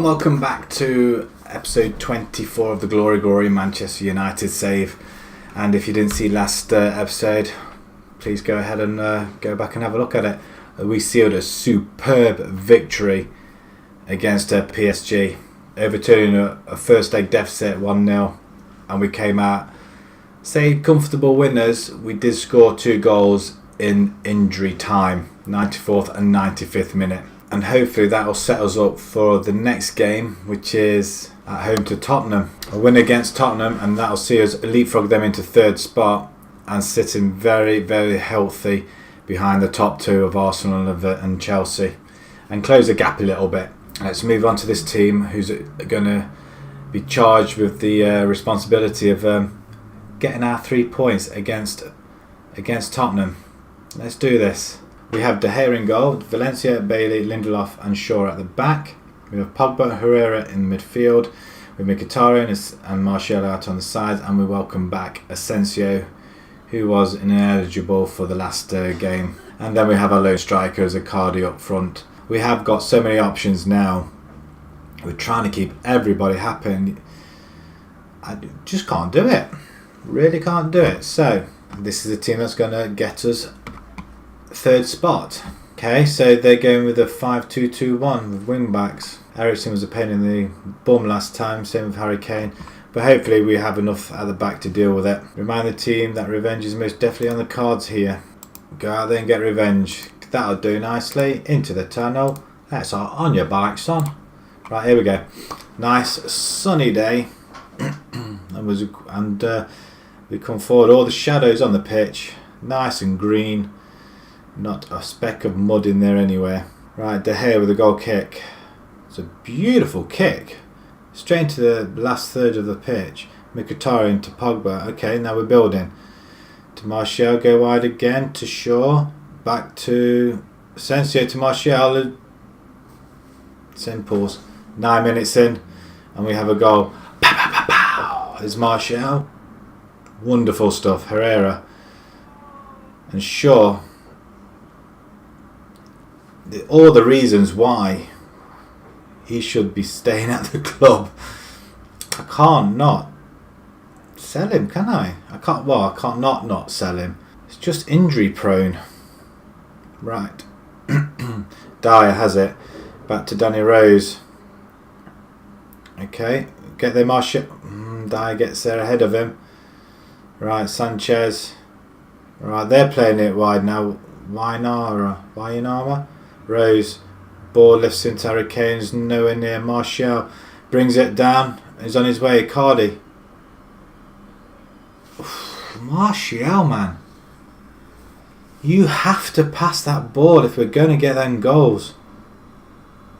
and welcome back to episode 24 of the Glory Manchester United save. And if you didn't see last episode, please go ahead and go back and have a look at it. We sealed a superb victory against PSG, overturning a first leg deficit 1-0, and we came out, say, comfortable winners. We did score 2 goals in injury time, 94th and 95th minute. And hopefully that will set us up for the next game, which is at home to Tottenham. A win against Tottenham, and that will see us leapfrog them into 3rd spot and sitting very, very healthy behind the top 2 of Arsenal and Chelsea, and close the gap a little bit. Let's move on to this team who's going to be charged with the responsibility of getting our 3 points against Tottenham. Let's do this. We have De Gea in goal, Valencia, Bailey, Lindelof and Shaw at the back. We have Pogba, Herrera in the midfield. We have Mkhitaryan and Martial out on the sides, and we welcome back Asensio, who was ineligible for the last game. And then we have our lone striker as Icardi up front. We have got so many options now. We're trying to keep everybody happy. I just can't do it. Really can't do it. So this is a team that's going to get us 3rd spot. Okay, so they're going with a 5-2-2-1 with wing backs. Eriksen was a pain in the bum last time, same with Harry Kane, but hopefully we have enough at the back to deal with it. Remind the team that revenge is most definitely on the cards here. Go out there and get revenge. That'll do nicely. Into the tunnel. That's on your bike, son. Right, here we go. Nice sunny day. and we come forward. All the shadows on the pitch, nice and green. Not a speck of mud in there anywhere. Right, De Gea with a goal kick. It's a beautiful kick. Straight into the last third of the pitch. Mkhitaryan to Pogba. Okay, now we're building. To Martial, go wide again. To Shaw. Back to Asensio to Martial. Simples. 9 minutes in. And we have a goal. Pow, pow, pow, pow. There's Martial. Wonderful stuff. Herrera. And Shaw. All the reasons why he should be staying at the club. I can't not sell him, can I? I can't not sell him. It's just injury prone. Right. Dyer has it. Back to Danny Rose. Okay. Get there, Martial. Dyer gets there ahead of him. Right, Sanchez. Right, they're playing it wide now. Wynama. Rose, ball lifts into Harry Kane's nowhere near. Martial brings it down. He's on his way. Icardi. Martial, man. You have to pass that ball if we're going to get them goals.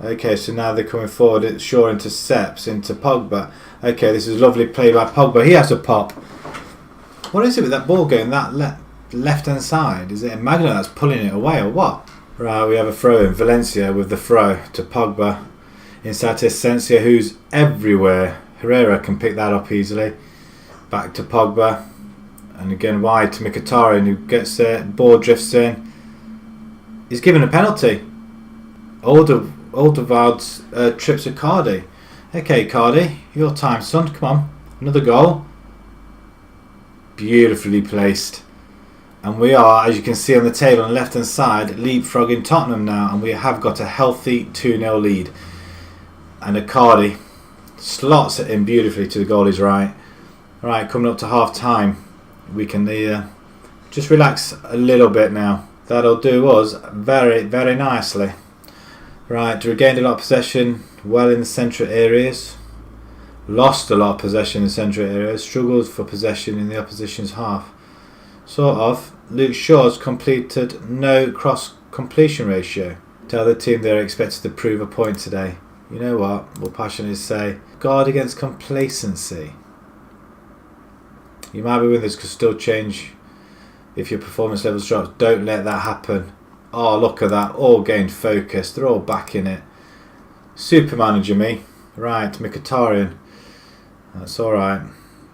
Okay, so now they're coming forward. It's Shaw intercepts into Pogba. Okay, this is lovely play by Pogba. He has a pop. What is it with that ball going that left hand side? Is it a magnet that's pulling it away or what? Right, we have a throw in. Valencia with the throw to Pogba. Inside to Asensio, who's everywhere. Herrera can pick that up easily. Back to Pogba. And again wide to Mkhitaryan, who gets there. Ball drifts in. He's given a penalty. Alderweireld trips Icardi. Okay, Icardi, your time, son. Come on. Another goal. Beautifully placed. And we are, as you can see on the table on the left hand side, leapfrogging Tottenham now, and we have got a healthy 2-0 lead. And Icardi slots it in beautifully to the goalie's right. Right, coming up to half time, we can just relax a little bit now. That'll do us very, very nicely. Right, regained a lot of possession, well in the central areas. Lost a lot of possession in the central areas. Struggled for possession in the opposition's half. Sort of. Luke Shaw's completed no cross completion ratio. Tell the team they're expected to prove a point today. You know what? We'll passionately say, guard against complacency. You might be with this, could still change if your performance levels drop. Don't let that happen. Oh, look at that. All gained focus. They're all back in it. Super manager me. Right, Mkhitaryan. That's alright.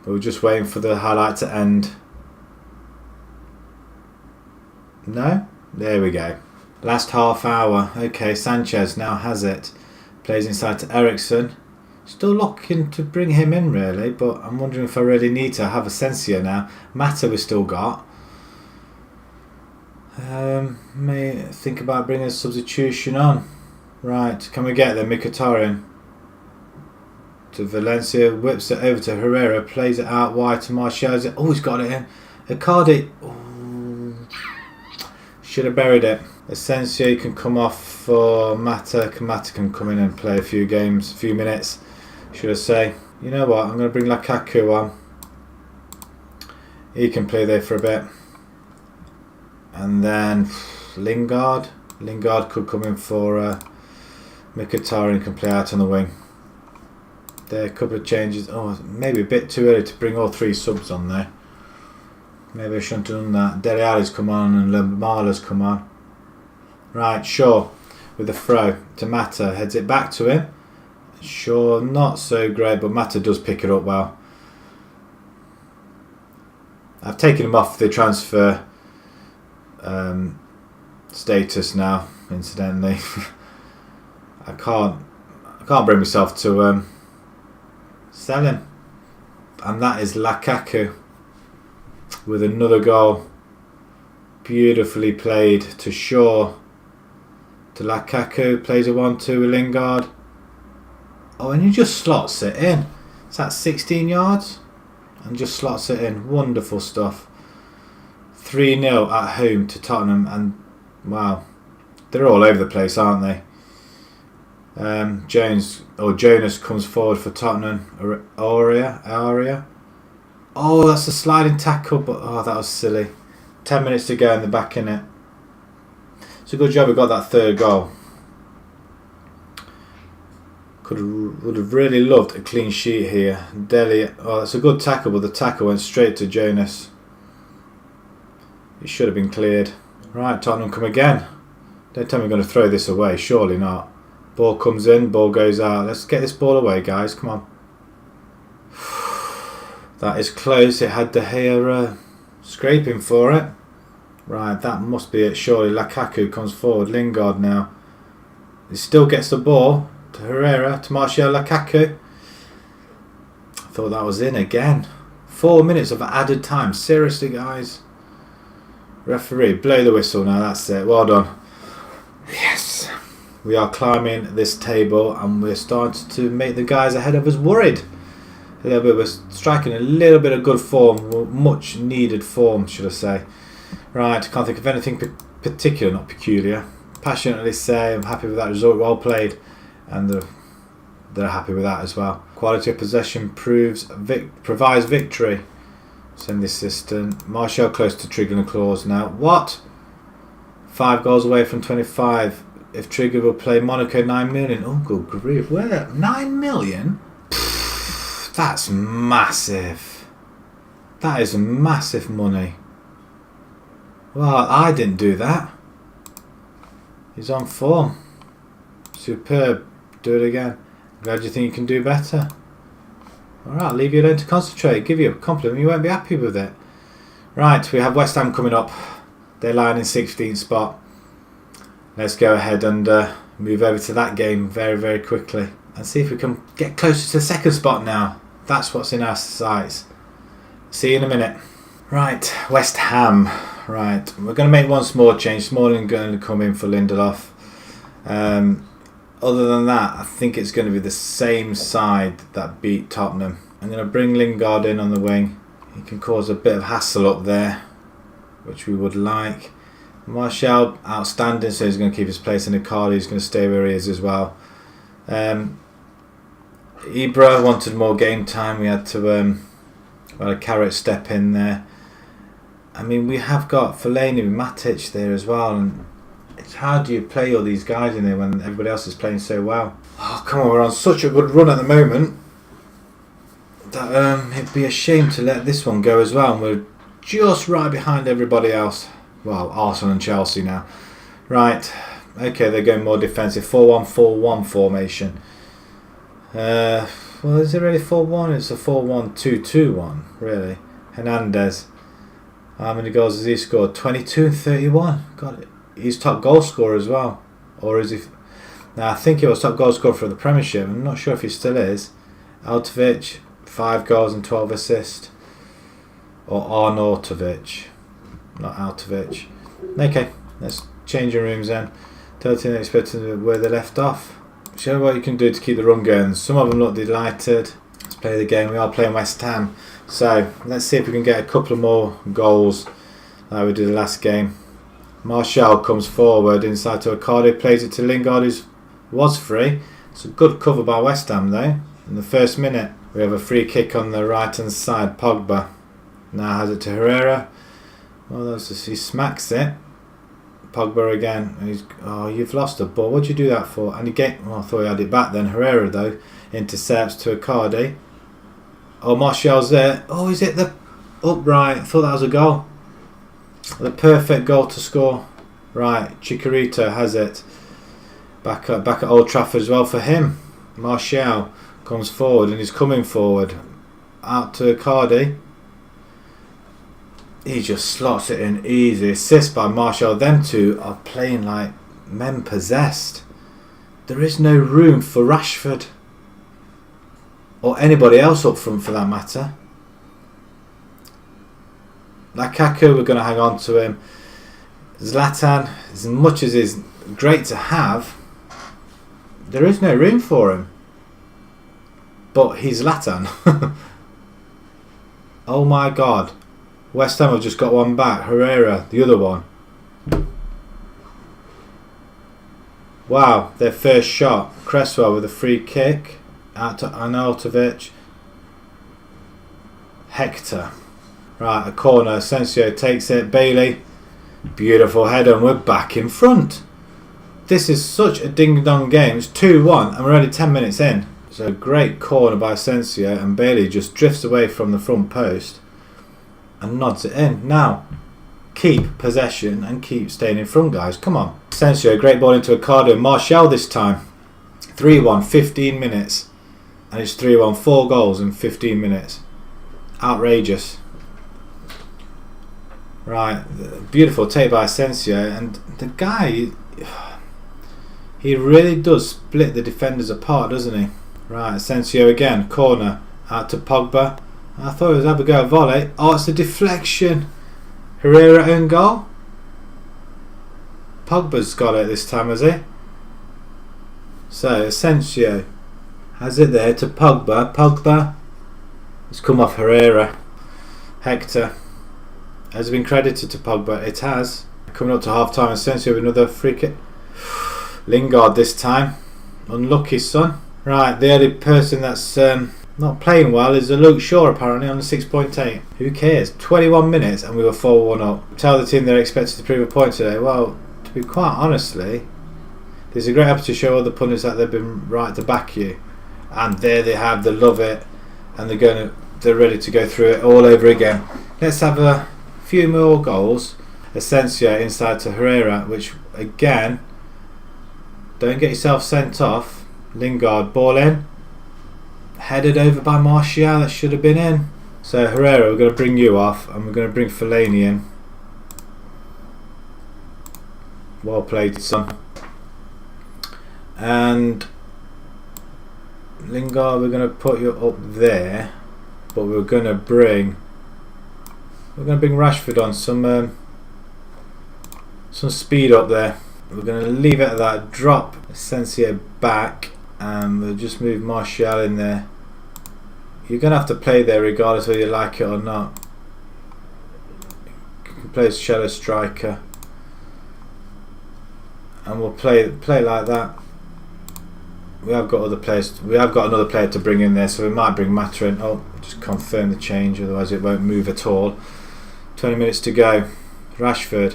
We're just waiting for the highlight to end. No? There we go. Last half hour. Okay, Sanchez now has it. Plays inside to Ericsson. Still looking to bring him in really, but I'm wondering if I really need to have Asensio now. Mata we still got. May think about bringing a substitution on. Right, can we get there? Mkhitaryan to Valencia, whips it over to Herrera, plays it out wide to Martial. Oh, he's got it in. Icardi. Should have buried it. Asensio can come off for Mata. Mata can come in and play a few minutes, should I say. You know what, I'm going to bring Lukaku on. He can play there for a bit. And then Lingard. Lingard could come in for Mkhitaryan, can play out on the wing. There are a couple of changes. Oh, maybe a bit too early to bring all 3 subs on there. Maybe I shouldn't have done that. Dele Alli's come on and Lamala's come on. Right, Shaw with the throw to Mata. Heads it back to him. Shaw not so great, but Mata does pick it up well. I've taken him off the transfer status now, incidentally. I can't bring myself to sell him. And that is Lukaku with another goal. Beautifully played to Shaw. To Lukaku, plays a 1-2 with Lingard. Oh, and he just slots it in. Is that 16 yards? And just slots it in. Wonderful stuff. 3-0 at home to Tottenham, and wow, they're all over the place, aren't they? Jonas comes forward for Tottenham. Aria. Oh, that's a sliding tackle, but oh, that was silly. 10 minutes to go in the back, innit? It's a good job we got that 3rd goal. Would have really loved a clean sheet here. Dele, oh, that's a good tackle, but the tackle went straight to Jonas. It should have been cleared. Right, Tottenham come again. Don't tell me we're going to throw this away. Surely not. Ball comes in, ball goes out. Let's get this ball away, guys. Come on. That is close. It had De Gea scraping for it. Right, that must be it. Surely Lukaku comes forward. Lingard now. He still gets the ball to Herrera, to Martial. Lukaku. I thought that was in again. 4 minutes of added time. Seriously, guys. Referee, blow the whistle now. That's it. Well done. Yes. We are climbing this table and we're starting to make the guys ahead of us worried. A little bit. We're striking a little bit of good form. Much needed form, should I say. Right, can't think of anything particular, not peculiar. Passionately say I'm happy with that result, well played, and they're happy with that as well. Quality of possession provides victory. Send the assistant. Martial close to triggering a clause now. What? 5 goals away from 25. If Trigger will play Monaco 9 million. Oh, good grief. Where? 9 million? Pfft, that's massive. That is massive money. Well, I didn't do that. He's on form. Superb. Do it again. Glad you think you can do better. Alright, I'll leave you alone to concentrate. Give you a compliment. You won't be happy with it. Right, we have West Ham coming up. They're lying in 16th spot. Let's go ahead and move over to that game very, very quickly. And see if we can get closer to the 2nd spot now. That's what's in our sights. See you in a minute. Right, West Ham. Right, we're going to make one small change. Smalling going to come in for Lindelof. Other than that, I think it's going to be the same side that beat Tottenham. I'm going to bring Lingard in on the wing. He can cause a bit of hassle up there, which we would like. Martial, outstanding, so he's going to keep his place. And Icardi is going to stay where he is as well. Ibra wanted more game time. We had to a Carrot step in there. I mean, we have got Fellaini and Matic there as well, and it's how do you play all these guys in there when everybody else is playing so well? Oh, come on, we're on such a good run at the moment that it'd be a shame to let this one go as well, and we're just right behind everybody else. Well, Arsenal and Chelsea now. Right, okay, they're going more defensive. 4-1-4-1 formation. Well, is it really 4-1? It's a 4-1-2-2-1, really. Hernandez. How many goals has he scored? 22 and 31. Got it. He's top goal scorer as well. Or is he? Now I think he was top goal scorer for the Premiership. I'm not sure if he still is. Altovic, 5 goals and 12 assists. Or Arnautovic, not Altovic. Okay, let's change your rooms then. 13 expecting where they left off. Show what you can do to keep the run going. Some of them look delighted. Let's play the game. We are playing West Ham. So let's see if we can get a couple of more goals like we did the last game. Martial comes forward inside to Icardi, plays it to Lingard, who was free. It's a good cover by West Ham though. In the first minute, we have a free kick on the right hand side. Pogba now has it to Herrera. Well, he smacks it. Pogba again. You've lost the ball. What'd you do that for? And I thought he had it back then. Herrera though intercepts to Icardi. Oh, Martial's there. Oh, is it the upright? I thought that was a goal. The perfect goal to score. Right, Chicharito has it. Back at Old Trafford as well for him. Martial comes forward and he's coming forward. Out to Icardi. He just slots it in easy. Assist by Martial. Them two are playing like men possessed. There is no room for Rashford. Or anybody else up front for that matter. Lukaku, we're going to hang on to him. Zlatan, as much as is great to have, there is no room for him. But he's Zlatan. Oh my God. West Ham have just got one back. Herrera, the other one. Wow, their first shot. Cresswell with a free kick. Out to Arnautovic. Hector. Right, a corner. Asensio takes it. Bailey. Beautiful header and we're back in front. This is such a ding-dong game. It's 2-1 and we're only 10 minutes in. So a great corner by Asensio and Bailey just drifts away from the front post and nods it in. Now, keep possession and keep staying in front, guys. Come on. Asensio, great ball into Icardi. Martial this time. 3-1, 15 minutes. And it's 3-1, 4 goals in 15 minutes. Outrageous. Right, beautiful take by Asensio. And the guy, he really does split the defenders apart, doesn't he? Right, Asensio again, corner. Out to Pogba. I thought it was have a go volley. Oh, it's a deflection. Herrera own goal. Pogba's got it this time, has he? So Asensio has it there to Pogba. Pogba. It's come off Herrera. Hector. Has it been credited to Pogba? It has. Coming up to half time. Asensio with another free kick. Lingard this time. Unlucky, son. Right, the only person that's not playing well is Luke Shaw apparently on 6.8. Who cares? 21 minutes and we were 4-1 up. Tell the team they're expected to prove a point today. Well, to be quite honestly, there's a great opportunity to show other pundits that they've been right to back you. And there they have, they love it. And they're ready to go through it all over again. Let's have a few more goals. Asensio inside to Herrera, which again, don't get yourself sent off. Lingard ball in. Headed over by Martial, that should have been in. So Herrera, we're going to bring you off and we're going to bring Fellaini in. Well played, son. And Lingard, we're going to put you up there, but we're going to bring Rashford on some speed up there. We're going to leave it at that. Drop Asensio back, and we'll just move Martial in there. You're going to have to play there regardless whether you like it or not. You can play as shadow striker, and we'll play like that. We have got other players. We have got another player to bring in there, so we might bring Mata in. Oh, just confirm the change, otherwise it won't move at all. 20 minutes to go. Rashford.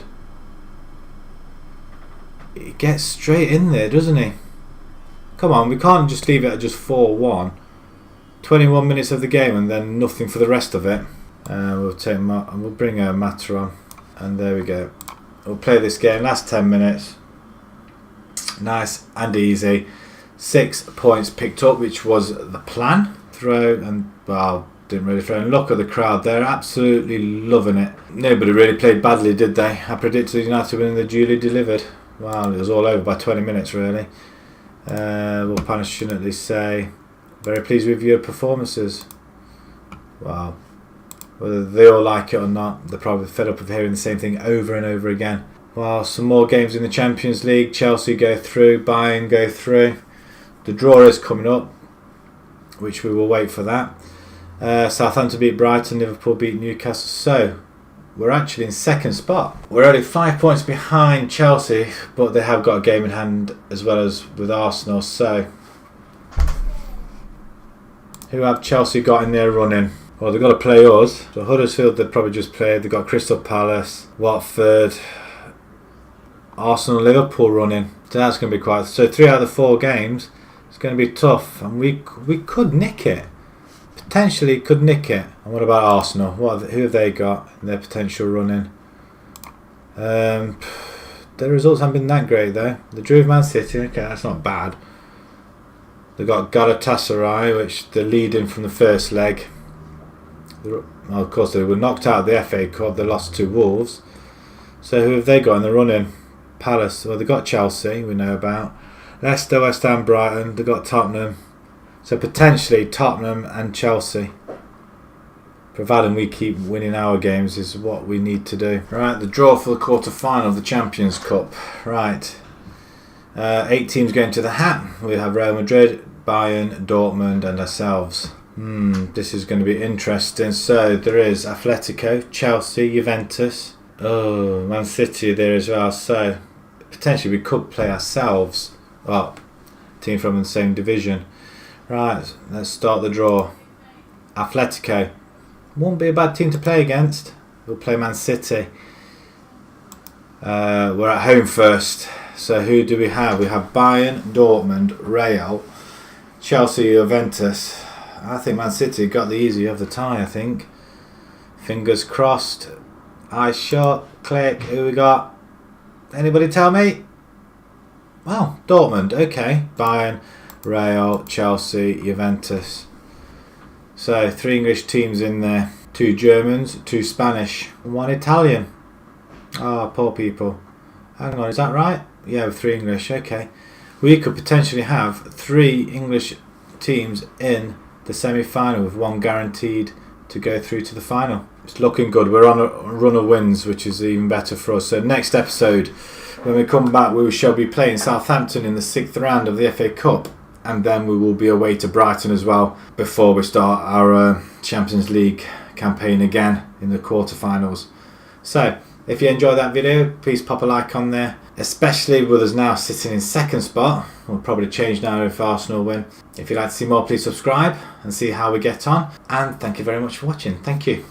He gets straight in there, doesn't he? Come on, we can't just leave it at just 4-1. 21 minutes of the game and then nothing for the rest of it. We'll bring Mata on, and there we go. We'll play this game. Last 10 minutes. Nice and easy. 6 points picked up, which was the plan. Throw and, well, didn't really throw. And look at the crowd, they're absolutely loving it. Nobody really played badly, did they? I predicted United winning, the duly delivered. Wow, it was all over by 20 minutes really. We'll passionately say, very pleased with your performances. Wow. Whether they all like it or not, they're probably fed up of hearing the same thing over and over again. Well, some more games in the Champions League. Chelsea go through, Bayern go through. The draw is coming up, which we will wait for that. Southampton beat Brighton, Liverpool beat Newcastle. So, we're actually in second spot. We're only 5 points behind Chelsea, but they have got a game in hand as well as with Arsenal. So, who have Chelsea got in their running? Well, they've got to play us. So Huddersfield, they've probably just played. They've got Crystal Palace, Watford, Arsenal, Liverpool running. So that's going to be quite... So 3 out of the 4 games, it's going to be tough. And we could nick it. Potentially could nick it. And what about Arsenal? Who have they got in their potential running? Their results haven't been that great though. They drew with Man City. Okay, that's not bad. They've got Galatasaray, which they're leading from the first leg. Well, of course, they were knocked out of the FA Cup. They lost to Wolves. So who have they got in the running? Palace. Well, they've got Chelsea, we know about. Leicester, West Ham, Brighton. They've got Tottenham. So potentially Tottenham and Chelsea. Providing we keep winning our games is what we need to do. Right, the draw for the quarter-final of the Champions Cup. Right. 8 teams going to the hat. We have Real Madrid, Bayern, Dortmund and ourselves. This is going to be interesting. So there is Atletico, Chelsea, Juventus. Oh, Man City there as well. So potentially we could play ourselves. Well, team from the same division. Right, let's start the draw. Atletico. Won't be a bad team to play against. We'll play Man City. We're at home first. So who do we have? We have Bayern, Dortmund, Real, Chelsea, Juventus. I think Man City got the easy of the tie, I think. Fingers crossed. Eyes shut. Click. Who we got? Anybody tell me? Well, Dortmund. Okay. Bayern, Real, Chelsea, Juventus. So 3 English teams in there. 2 Germans, 2 Spanish, 1 Italian. Ah, poor people. Hang on, is that right? Yeah, with 3 English. Okay. We could potentially have 3 English teams in the semi-final with 1 guaranteed to go through to the final. It's looking good. We're on a run of wins, which is even better for us. So next episode, when we come back, we shall be playing Southampton in the 6th round of the FA Cup. And then we will be away to Brighton as well before we start our Champions League campaign again in the quarterfinals. So, if you enjoyed that video, please pop a like on there. Especially with us now sitting in second spot. We'll probably change now if Arsenal win. If you'd like to see more, please subscribe and see how we get on. And thank you very much for watching. Thank you.